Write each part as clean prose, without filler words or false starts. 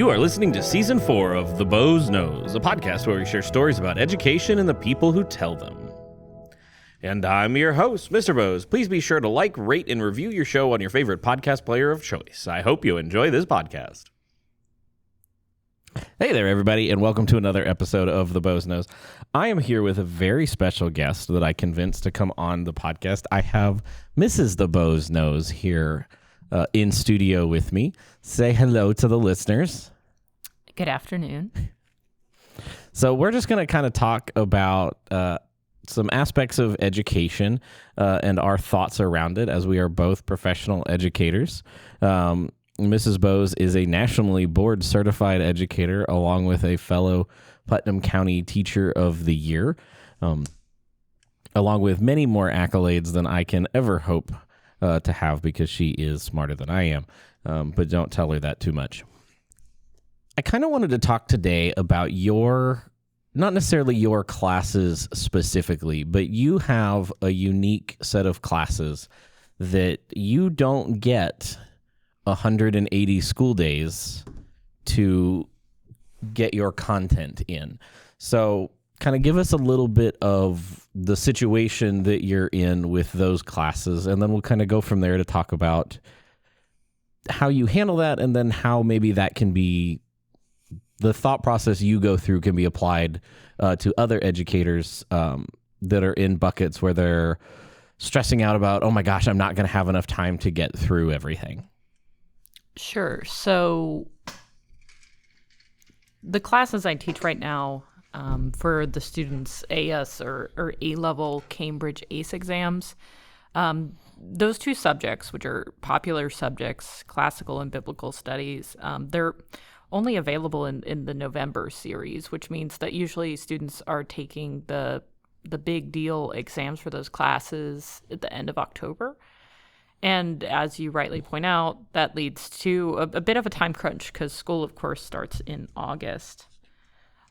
You are listening to Season 4 of The Boze Knows, a podcast where we share stories about education and the people who tell them. And I'm your host, Mr. Boze. Please be sure to like, rate, and review your show on your favorite podcast player of choice. I hope you enjoy this podcast. Hey there, everybody, and welcome to another episode of The Boze Knows. I am here with a very special guest that I convinced to come on the podcast. I have Mrs.Boze Knows here in studio with me. Say hello to the listeners. Good afternoon. So we're just going to kind of talk about some aspects of education and our thoughts around it, as we are both professional educators. Mrs. Boze is a nationally board certified educator, along with a fellow Putnam County Teacher of the Year, along with many more accolades than I can ever hope to have, because she is smarter than I am. But don't tell her that too much. I kind of wanted to talk today about not necessarily your classes specifically, but you have a unique set of classes that you don't get 180 school days to get your content in. So kind of give us a little bit of the situation that you're in with those classes, and then we'll kind of go from there to talk about how you handle that, and then how maybe that can be, the thought process you go through can be applied to other educators that are in buckets where they're stressing out about, oh my gosh, I'm not going to have enough time to get through everything. Sure. So the classes I teach right now for the students' AS or A-level Cambridge ACE exams, those two subjects, which are popular subjects, classical and biblical studies, they're only available in the November series, which means that usually students are taking the big deal exams for those classes at the end of October. And as you rightly point out, that leads to a bit of a time crunch, because school, of course, starts in August.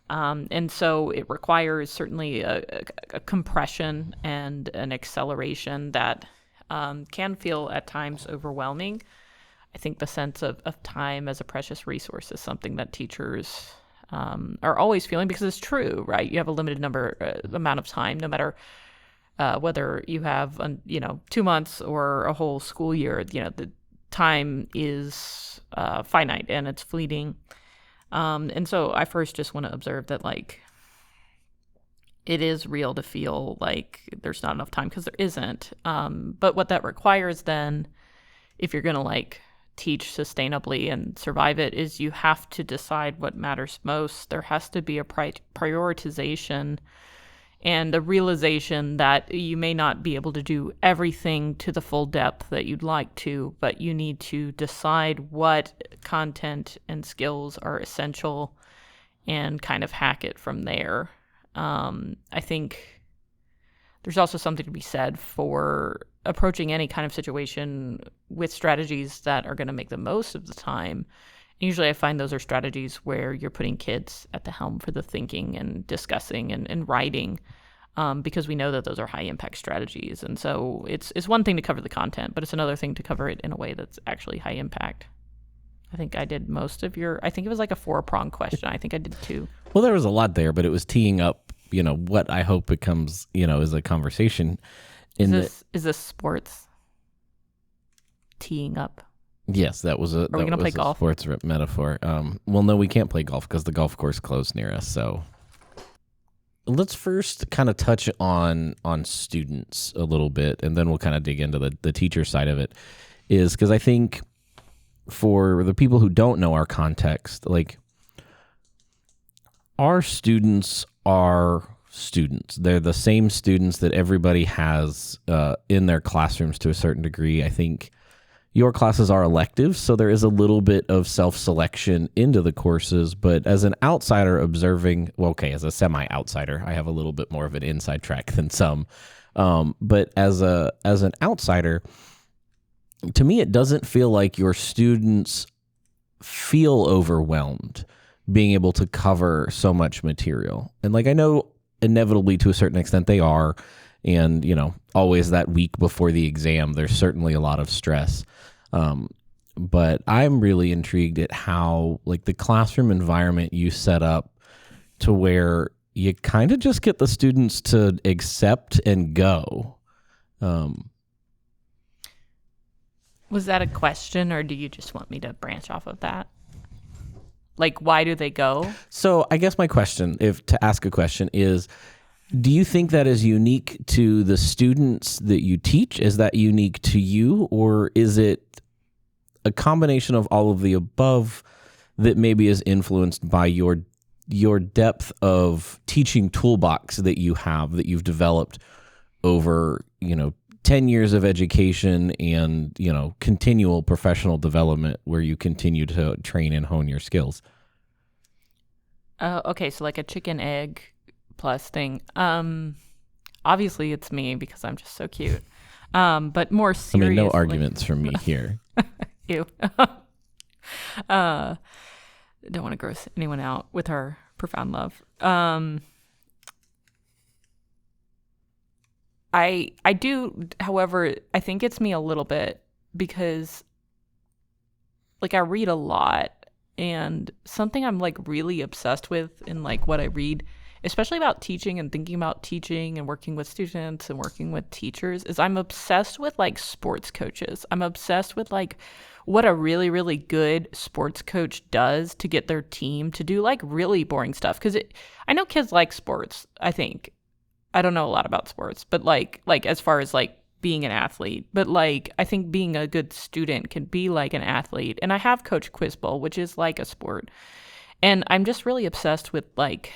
And so it requires certainly a compression and an acceleration that can feel at times overwhelming. I think the sense of time as a precious resource is something that teachers are always feeling, because it's true, right? You have a limited amount of time, no matter whether you have 2 months or a whole school year. The time is finite and it's fleeting. And so I first just want to observe that, it is real to feel like there's not enough time, because there isn't. But what that requires then, if you're going to teach sustainably and survive it, is you have to decide what matters most. There has to be a prioritization and a realization that you may not be able to do everything to the full depth that you'd like to, but you need to decide what content and skills are essential and kind of hack it from there. I think there's also something to be said for approaching any kind of situation with strategies that are going to make the most of the time. Usually I find those are strategies where you're putting kids at the helm for the thinking and discussing and writing, because we know that those are high impact strategies. And so it's one thing to cover the content, but it's another thing to cover it in a way that's actually high impact. I think I did most of I think it was like a 4-pronged question. I think I did 2. Well, there was a lot there, but it was teeing up, what I hope becomes, is a conversation. Is this sports? Teeing up? Yes, that was a. Are we going to play golf? Sports metaphor. Well, no, we can't play golf because the golf course closed near us. So let's first kind of touch on students a little bit, and then we'll kind of dig into the teacher side of it. Is because I think for the people who don't know our context, our students are students. They're the same students that everybody has in their classrooms to a certain degree. I think your classes are electives, so there is a little bit of self-selection into the courses, but as an outsider observing, as a semi-outsider, I have a little bit more of an inside track than some, but as an outsider, to me, it doesn't feel like your students feel overwhelmed being able to cover so much material. And I know inevitably to a certain extent they are, and always that week before the exam, there's certainly a lot of stress. but I'm really intrigued at how like the classroom environment you set up to where you kind of just get the students to accept and go. Was that a question, or do you just want me to branch off of that? Like, why do they go? So I guess my question, if to ask a question, is do you think that is unique to the students that you teach? Is that unique to you, or is it a combination of all of the above that maybe is influenced by your depth of teaching toolbox that you have, that you've developed over, 10 years of education and, continual professional development where you continue to train and hone your skills? Okay, so like a chicken egg plus thing. Obviously it's me because I'm just so cute. But more seriously, no arguments from me here. Ew. Don't want to gross anyone out with our profound love. I do, however, I think it's me a little bit because like I read a lot, and something I'm like really obsessed with in like what I read, especially about teaching and thinking about teaching and working with students and working with teachers, is I'm obsessed with like sports coaches. I'm obsessed with like what a really, really good sports coach does to get their team to do like really boring stuff. Because I know kids like sports, I think. I don't know a lot about sports, but like as far as like being an athlete, but like I think being a good student can be like an athlete. And I have coached Quiz Bowl, which is like a sport. And I'm just really obsessed with like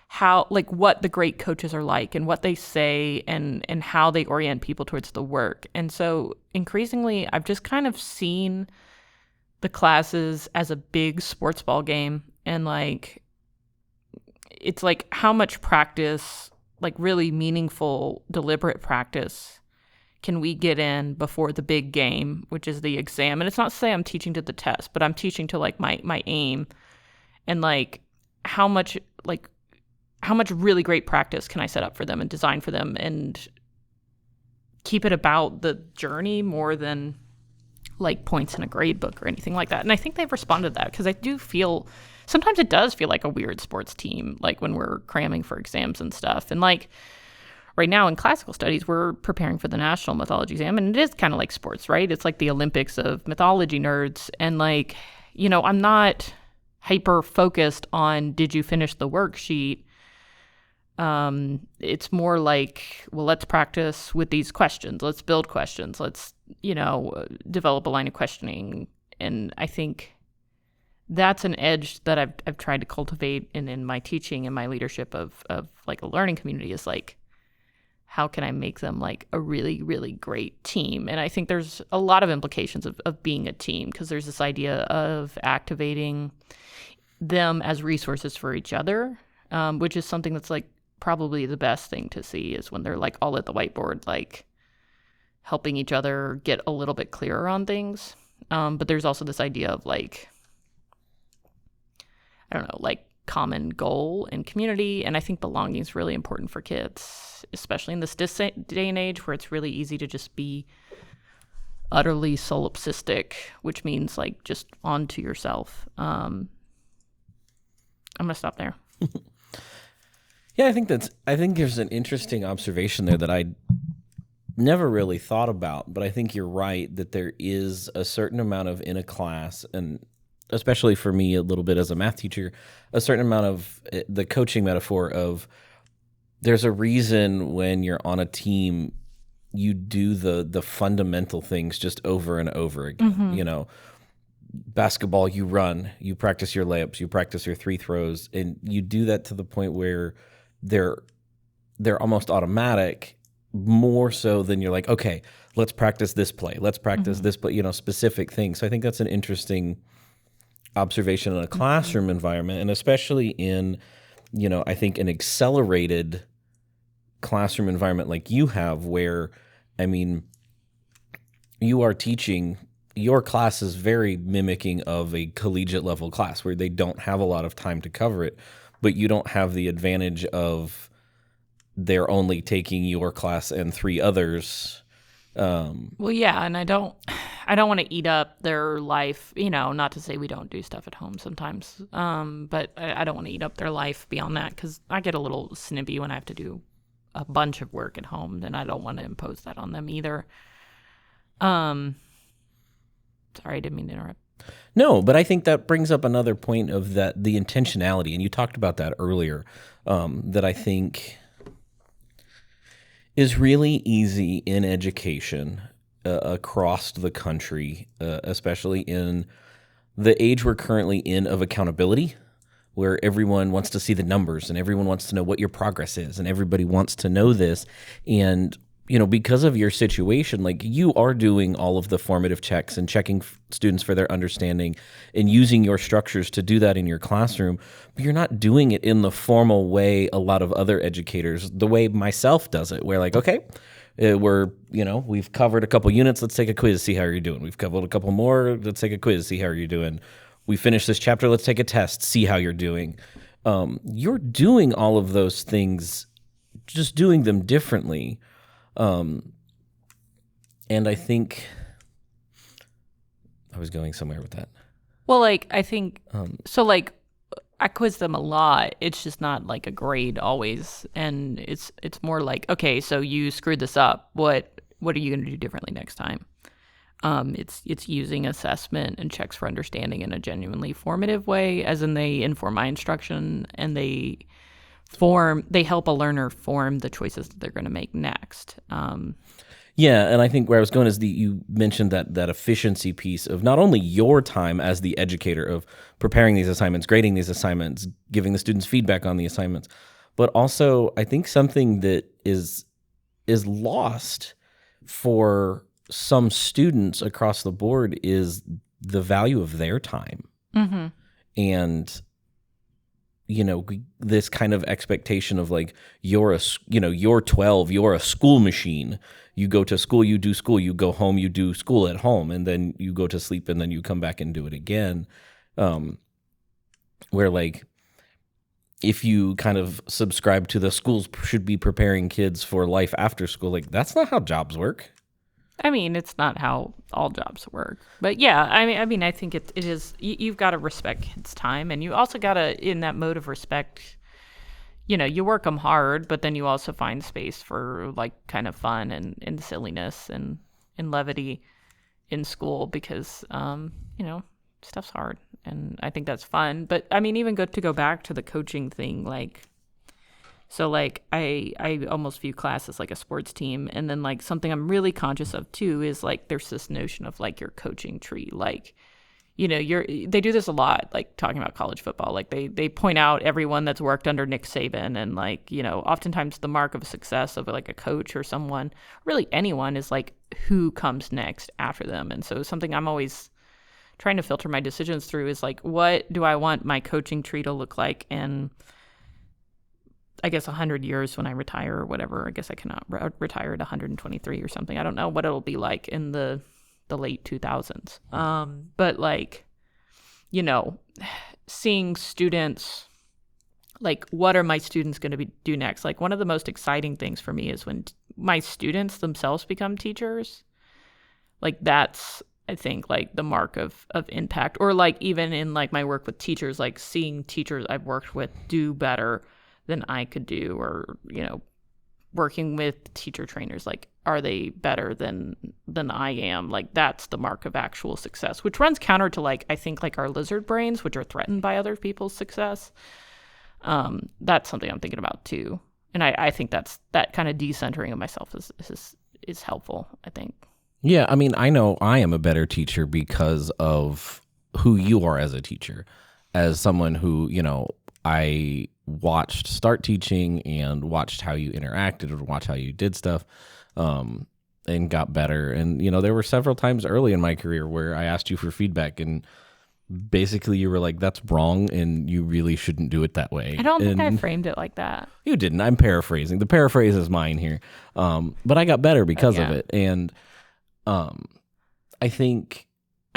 how, like what the great coaches are like and what they say and how they orient people towards the work. And so increasingly, I've just kind of seen the classes as a big sports ball game. And like, it's like how much practice, like really meaningful, deliberate practice can we get in before the big game, which is the exam. And it's not to say I'm teaching to the test, but I'm teaching to like my aim, and like how much really great practice can I set up for them and design for them and keep it about the journey more than like points in a grade book or anything like that. And I think they've responded to that, because I do feel sometimes it does feel like a weird sports team, like when we're cramming for exams and stuff. And like right now in classical studies, we're preparing for the national mythology exam, and it is kind of like sports, right? It's like the Olympics of mythology nerds. And like, I'm not hyper focused on did you finish the worksheet. It's more like, well, let's practice with these questions. Let's build questions. Let's, develop a line of questioning. And I think that's an edge that I've tried to cultivate in my teaching and my leadership of like a learning community, is like, how can I make them like a really, really great team? And I think there's a lot of implications of being a team, because there's this idea of activating them as resources for each other, which is something that's like probably the best thing to see, is when they're like all at the whiteboard, like helping each other get a little bit clearer on things. But there's also this idea of like, I don't know, like common goal and community. And I think belonging is really important for kids, especially in this day and age where it's really easy to just be utterly solipsistic, which means like just on to yourself. I'm going to stop there. Yeah, I think there's an interesting observation there that I never really thought about, but I think you're right that there is a certain amount of, in a class, and especially for me a little bit as a math teacher, a certain amount of the coaching metaphor of there's a reason when you're on a team you do the fundamental things just over and over again. Mm-hmm. Basketball, you run, you practice your layups, you practice your free throws, and you do that to the point where they're almost automatic, more so than you're like, okay, let's practice this play, let's practice this play, specific things. So I think that's an interesting observation in a classroom environment, and especially in, I think an accelerated classroom environment like you have, where, you are teaching. Your class is very mimicking of a collegiate level class where they don't have a lot of time to cover it, but you don't have the advantage of they're only taking your class and 3 others. Well, yeah, and I don't I don't want to eat up their life, not to say we don't do stuff at home sometimes, but I don't want to eat up their life beyond that, because I get a little snippy when I have to do a bunch of work at home, and I don't want to impose that on them either. Sorry, I didn't mean to interrupt. No, but I think that brings up another point of the intentionality, and you talked about that earlier, that I think is really easy in education across the country, especially in the age we're currently in of accountability, where everyone wants to see the numbers and everyone wants to know what your progress is, and everybody wants to know this. And because of your situation, like, you are doing all of the formative checks and checking students for their understanding and using your structures to do that in your classroom, but you're not doing it in the formal way a lot of other educators, the way myself does it, where like, okay, we've covered a couple units, let's take a quiz, see how you're doing. We've covered a couple more, let's take a quiz, see how you're doing. We finished this chapter, let's take a test, see how you're doing. You're doing all of those things, just doing them differently. And I think I was going somewhere with that. Well, like, I think, so like, I quiz them a lot. It's just not like a grade always. And it's more like, okay, so you screwed this up. What are you going to do differently next time? It's using assessment and checks for understanding in a genuinely formative way, as in they inform my instruction and they help a learner form the choices that they're going to make next. Yeah, and I think where I was going is you mentioned that efficiency piece of not only your time as the educator of preparing these assignments, grading these assignments, giving the students feedback on the assignments, but also I think something that is lost for some students across the board is the value of their time. Mm-hmm. And this kind of expectation of like, you're 12, you're a school machine. You go to school, you do school, you go home, you do school at home, and then you go to sleep, and then you come back and do it again. Where like, if you kind of subscribe to the schools should be preparing kids for life after school, like, that's not how jobs work. I mean, it's not how all jobs work, but yeah, I mean, I think it is. You've got to respect kids' time, and you also got to, in that mode of respect, you work them hard, but then you also find space for like kind of fun and silliness and levity in school, because stuff's hard, and I think that's fun. But I mean, even to go back to the coaching thing, like. So, like, I almost view class as like a sports team. And then, like, something I'm really conscious of, too, is, like, there's this notion of, like, your coaching tree. Like, they do this a lot, like, talking about college football. Like, they point out everyone that's worked under Nick Saban. And, like, oftentimes the mark of success of, like, a coach or someone, really anyone, is, like, who comes next after them. And so something I'm always trying to filter my decisions through is, like, what do I want my coaching tree to look like? And I guess 100 years when I retire or whatever. I guess I cannot retire at 123 or something. I don't know what it'll be like in the late 2000s. But like, seeing students, like, what are my students going to do next? Like, one of the most exciting things for me is when my students themselves become teachers. Like, that's, I think, like, the mark of impact. Or like, even in like my work with teachers, like seeing teachers I've worked with do better than I could do, or, working with teacher trainers, like, are they better than I am? Like, that's the mark of actual success, which runs counter to, like, I think, like, our lizard brains, which are threatened by other people's success. That's something I'm thinking about too. And I think that kind of decentering of myself is helpful, I think. Yeah. I mean, I know I am a better teacher because of who you are as a teacher, as someone who, I watched start teaching and watched how you interacted or watched how you did stuff, and got better. And, there were several times early in my career where I asked you for feedback, and basically you were like, that's wrong, and you really shouldn't do it that way. I don't think I framed it like that. You didn't. I'm paraphrasing. The paraphrase is mine here. But I got better because of it. And I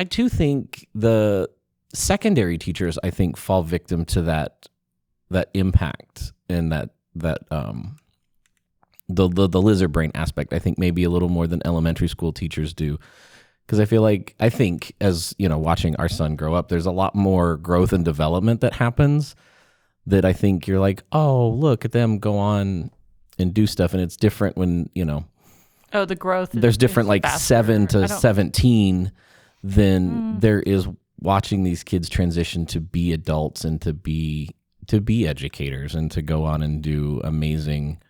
do think the secondary teachers, I think, fall victim to that impact, and that the lizard brain aspect, I think, maybe a little more than elementary school teachers do, Because I think as, watching our son grow up, there's a lot more growth and development that happens that I think you're like, oh, look at them go on and do stuff. And it's different when, Oh, the growth there's different is faster. 7 to 17 than there is watching these kids transition to be adults and to be educators and to go on and do amazing.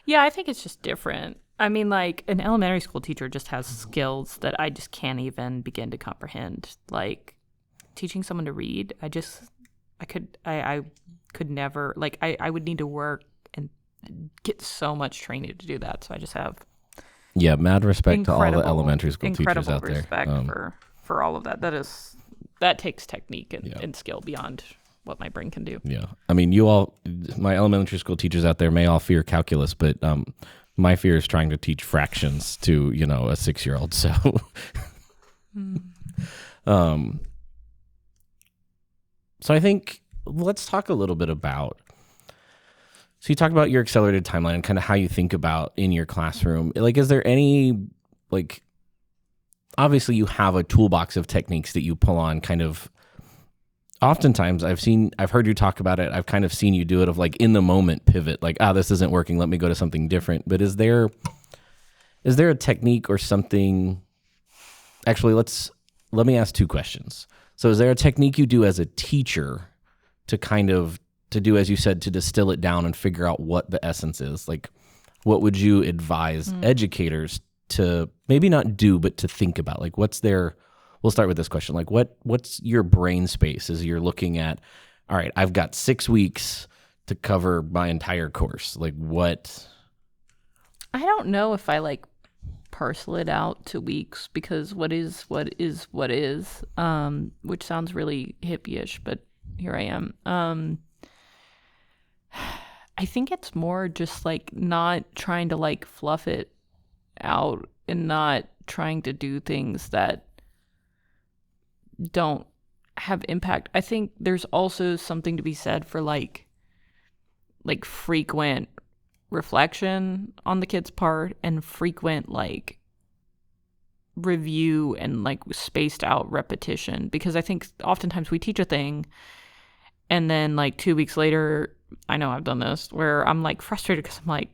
Yeah, I think it's just different. I mean, like, an elementary school teacher just has skills that I just can't even begin to comprehend. Like, teaching someone to read, I could never, like, I would need to work and get so much training to do that. So I just have mad respect to all the elementary school teachers out there. Incredible respect for all of that. That takes technique and skill beyond what my brain can do. Yeah. I mean, you all, my elementary school teachers out there may all fear calculus, but my fear is trying to teach fractions to, a 6-year-old. So, so I think let's talk a little bit about, so you talk about your accelerated timeline and kind of how you think about in your classroom. Like, is there any, like, obviously you have a toolbox of techniques that you pull on kind of, oftentimes I've heard you talk about it. I've kind of seen you do it of like in the moment pivot, like, this isn't working. Let me go to something different. But is there a technique or something? Actually, let me ask 2 questions. So is there a technique you do as a teacher to do, as you said, to distill it down and figure out what the essence is? Like, what would you advise educators to maybe not do, but to think about? Like, we'll start with this question. Like, what's your brain space as you're looking at, all right, I've got 6 weeks to cover my entire course. Like, what? I don't know if I parcel it out to weeks, because what is, which sounds really hippie-ish, but here I am. I think it's more just not trying to fluff it out and not trying to do things that don't have impact. I think there's also something to be said for frequent reflection on the kid's part and frequent review and spaced out repetition, because I think oftentimes we teach a thing and then 2 weeks later, I know I've done this where I'm frustrated because I'm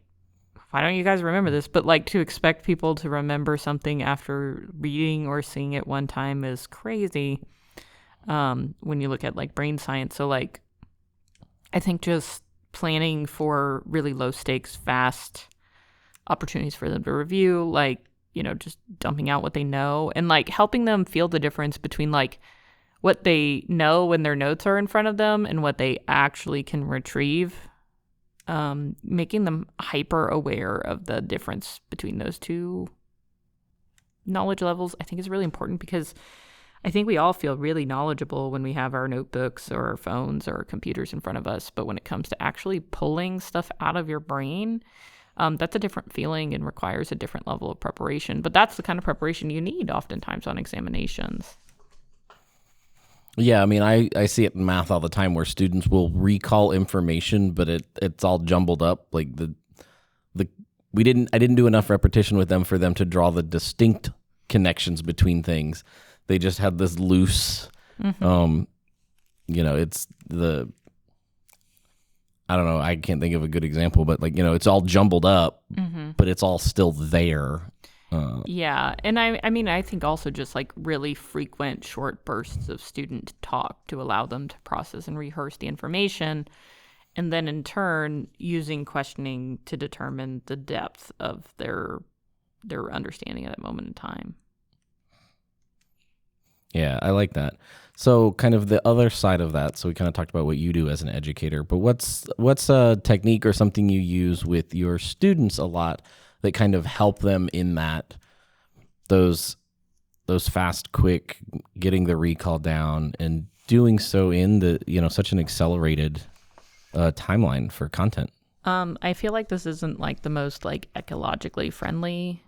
why don't you guys remember this? But to expect people to remember something after reading or seeing it one time is crazy when you look at brain science. So I think just planning for really low stakes, fast opportunities for them to review, just dumping out what they know and helping them feel the difference between what they know when their notes are in front of them and what they actually can retrieve. Making them hyper aware of the difference between those two knowledge levels, I think, is really important, because I think we all feel really knowledgeable when we have our notebooks or our phones or our computers in front of us. But when it comes to actually pulling stuff out of your brain, that's a different feeling and requires a different level of preparation. But that's the kind of preparation you need oftentimes on examinations. Yeah, I mean, I see it in math all the time where students will recall information, but it's all jumbled up. Like I didn't do enough repetition with them for them to draw the distinct connections between things. They just had this loose, it's I don't know, I can't think of a good example, but it's all jumbled up, but it's all still there. Yeah. And I mean, I think also just really frequent short bursts of student talk to allow them to process and rehearse the information. And then in turn, using questioning to determine the depth of their understanding at that moment in time. Yeah, I like that. So kind of the other side of that, so we kind of talked about what you do as an educator, but what's a technique or something you use with your students a lot that kind of help them in those fast, quick, getting the recall down and doing so in the, such an accelerated timeline for content? I feel like this isn't the most ecologically friendly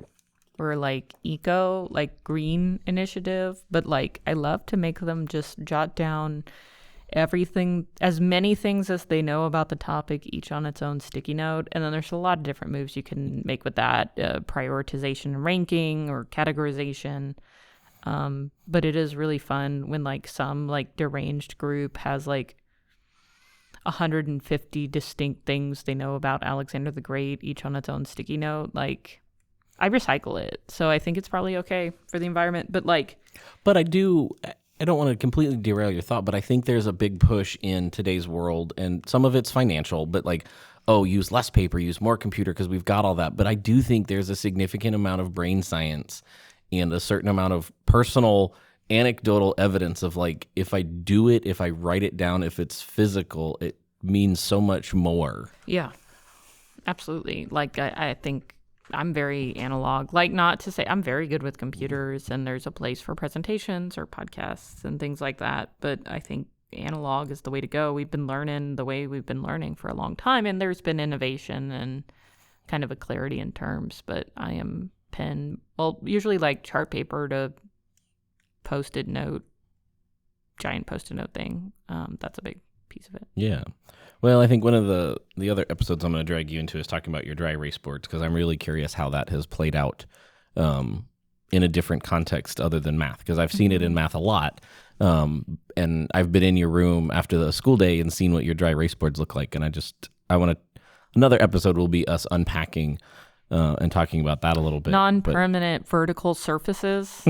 or eco, green initiative, but I love to make them just jot down everything, as many things as they know about the topic, each on its own sticky note. And then there's a lot of different moves you can make with that, prioritization and ranking or categorization. But it is really fun when like some like deranged group has like 150 distinct things they know about Alexander the Great, each on its own sticky note. Like, I recycle it, so I think it's probably okay for the environment. But I don't want to completely derail your thought, but I think there's a big push in today's world, and some of it's financial, but like, oh, use less paper, use more computer because we've got all that. But I do think there's a significant amount of brain science and a certain amount of personal anecdotal evidence of like, if I do it, if I write it down, if it's physical, it means so much more. Yeah, absolutely. Like, I think I'm very analog. Like, not to say I'm very good with computers and there's a place for presentations or podcasts and things like that, but I think analog is the way to go. We've been learning the way we've been learning for a long time, and there's been innovation and kind of a clarity in terms, but I am usually like chart paper to post-it note, giant post-it note thing. That's a big piece of it. Yeah. Well, I think one of the other episodes I'm going to drag you into is talking about your dry erase boards, because I'm really curious how that has played out in a different context other than math, because I've seen it in math a lot. And I've been in your room after the school day and seen what your dry erase boards look like. And another episode will be us unpacking and talking about that a little bit. Non-permanent vertical surfaces.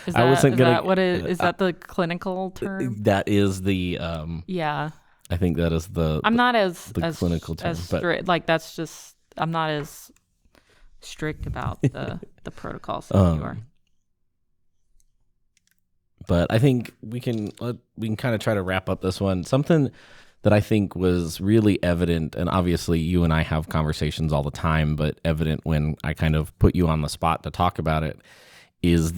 Is that the clinical term? That is the yeah. I think that is the I'm not as clinical term. Like, that's just, I'm not as strict about the protocols as you are. But I think we can kind of try to wrap up this one. Something that I think was really evident, and obviously you and I have conversations all the time, but evident when I kind of put you on the spot to talk about it, is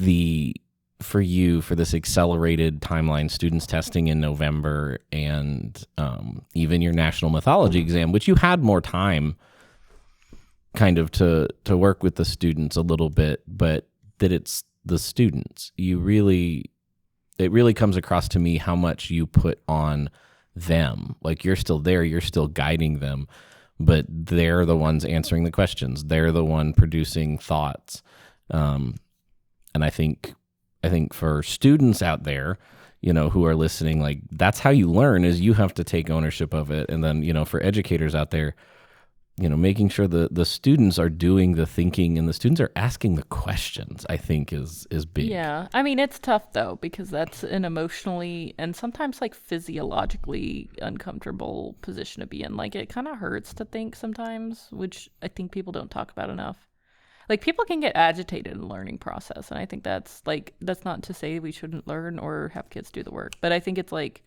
for this accelerated timeline, students testing in November, and even your national mythology exam, which you had more time kind of to work with the students a little bit, but that it's the students. It really comes across to me how much you put on them. Like, you're still there, you're still guiding them, but they're the ones answering the questions. They're the one producing thoughts. And I think for students out there, who are listening, like, that's how you learn, is you have to take ownership of it. And then, for educators out there, making sure the students are doing the thinking and the students are asking the questions, I think is big. Yeah. I mean, it's tough though, because that's an emotionally and sometimes like physiologically uncomfortable position to be in. Like, it kind of hurts to think sometimes, which I think people don't talk about enough. Like, people can get agitated in the learning process. And I think that's not to say we shouldn't learn or have kids do the work, but I think it's like,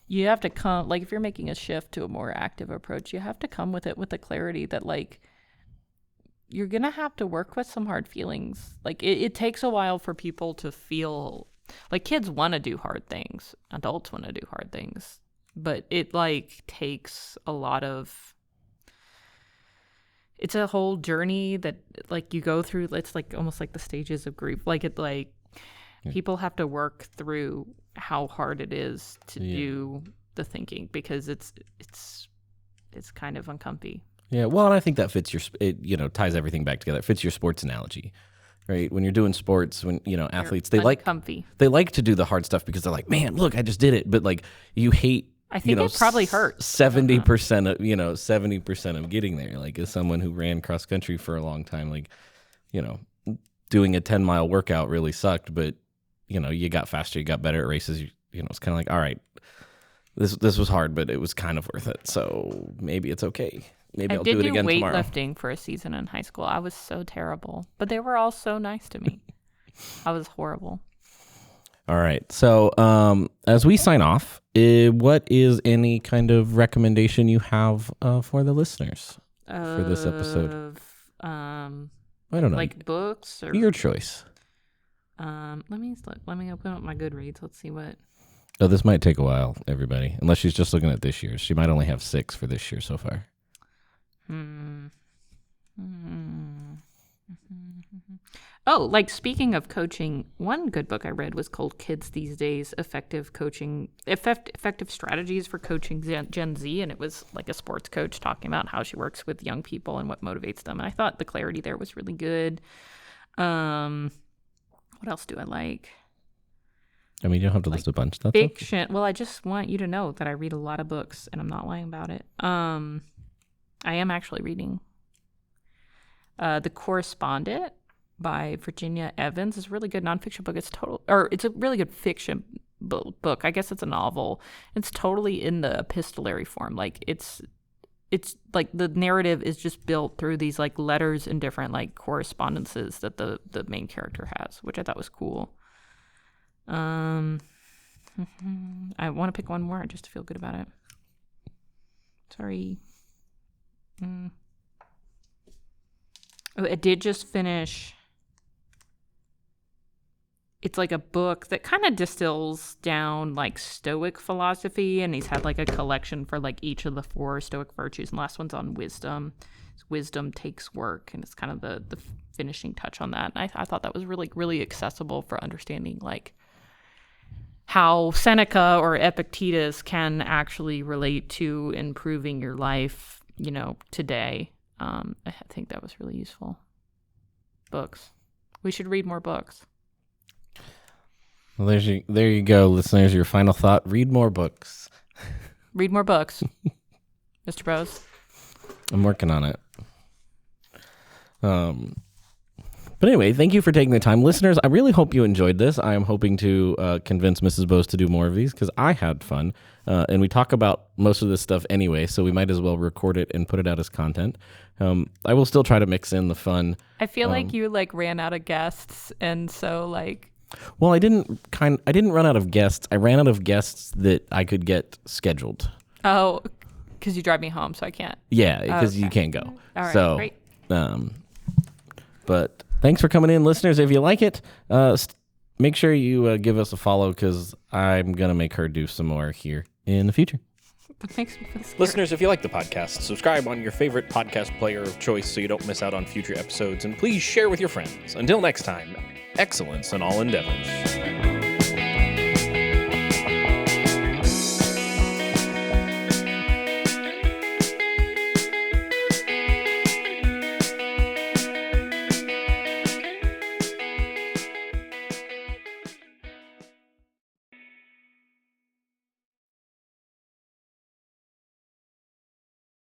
you have to come, like, if you're making a shift to a more active approach, you have to come with it with the clarity that, like, you're going to have to work with some hard feelings. Like, it takes a while for people to feel, like, kids want to do hard things. Adults want to do hard things. But it, like, takes a lot of, it's a whole journey that, like, you go through. It's, like, almost like the stages of grief. Like, people have to work through how hard it is to do the thinking, because it's kind of uncomfy. Yeah, well, and I think that fits ties everything back together. It fits your sports analogy, right? When you're doing sports, when athletes, they like to do the hard stuff because they're like, man, look, I just did it. But like, you hate. I think it probably hurts. 70% of getting there. Like, as someone who ran cross country for a long time, like, doing a 10-mile workout really sucked, but you got faster, you got better at races. It's kind of like, all right, this was hard, but it was kind of worth it. So maybe it's okay. Maybe I'll do it again tomorrow. I did do weightlifting for a season in high school. I was so terrible, but they were all so nice to me. I was horrible. All right. So as we sign off, what is any kind of recommendation you have for the listeners for this episode? I don't know. Like books or your choice. Let me open up my Goodreads. Let's see what. Oh, this might take a while, everybody. Unless she's just looking at this year. She might only have 6 for this year so far. Oh, like, speaking of coaching, one good book I read was called Kids These Days, Effective Strategies for Coaching Gen Z. And it was like a sports coach talking about how she works with young people and what motivates them. And I thought the clarity there was really good. What else do I like? I mean, you don't have to list a bunch. That's okay. Fiction. Well, I just want you to know that I read a lot of books, and I'm not lying about it. I am actually reading The Correspondent by Virginia Evans. It's a really good nonfiction book. It's a really good fiction book. I guess it's a novel. It's totally in the epistolary form. Like it's like the narrative is just built through these like letters and different like correspondences that the main character has, which I thought was cool. I want to pick one more just to feel good about it. Sorry. Oh, I did just finish. It's like a book that kind of distills down like Stoic philosophy, and he's had like a collection for like each of the 4 Stoic virtues, and the last one's on wisdom. Wisdom takes work, and it's kind of the finishing touch on that. And I thought that was really, really accessible for understanding like how Seneca or Epictetus can actually relate to improving your life, you know, today. I think that was really useful. Books. We should read more books. Well, there you go, listeners. Your final thought: read more books. Read more books, Mr. Boze. I'm working on it. But anyway, thank you for taking the time. Listeners, I really hope you enjoyed this. I am hoping to convince Mrs. Boze to do more of these because I had fun. And we talk about most of this stuff anyway, so we might as well record it and put it out as content. I will still try to mix in the fun. I feel like you like ran out of guests, and so like... Well, I didn't run out of guests. I ran out of guests that I could get scheduled. Oh, because you drive me home, so I can't. Yeah, because you can't go. All right, so, great. But thanks for coming in, listeners. If you like it, make sure you give us a follow because I'm going to make her do some more here in the future. That makes me feel scared. Listeners, if you like the podcast, subscribe on your favorite podcast player of choice so you don't miss out on future episodes, and please share with your friends. Until next time, excellence in all endeavors.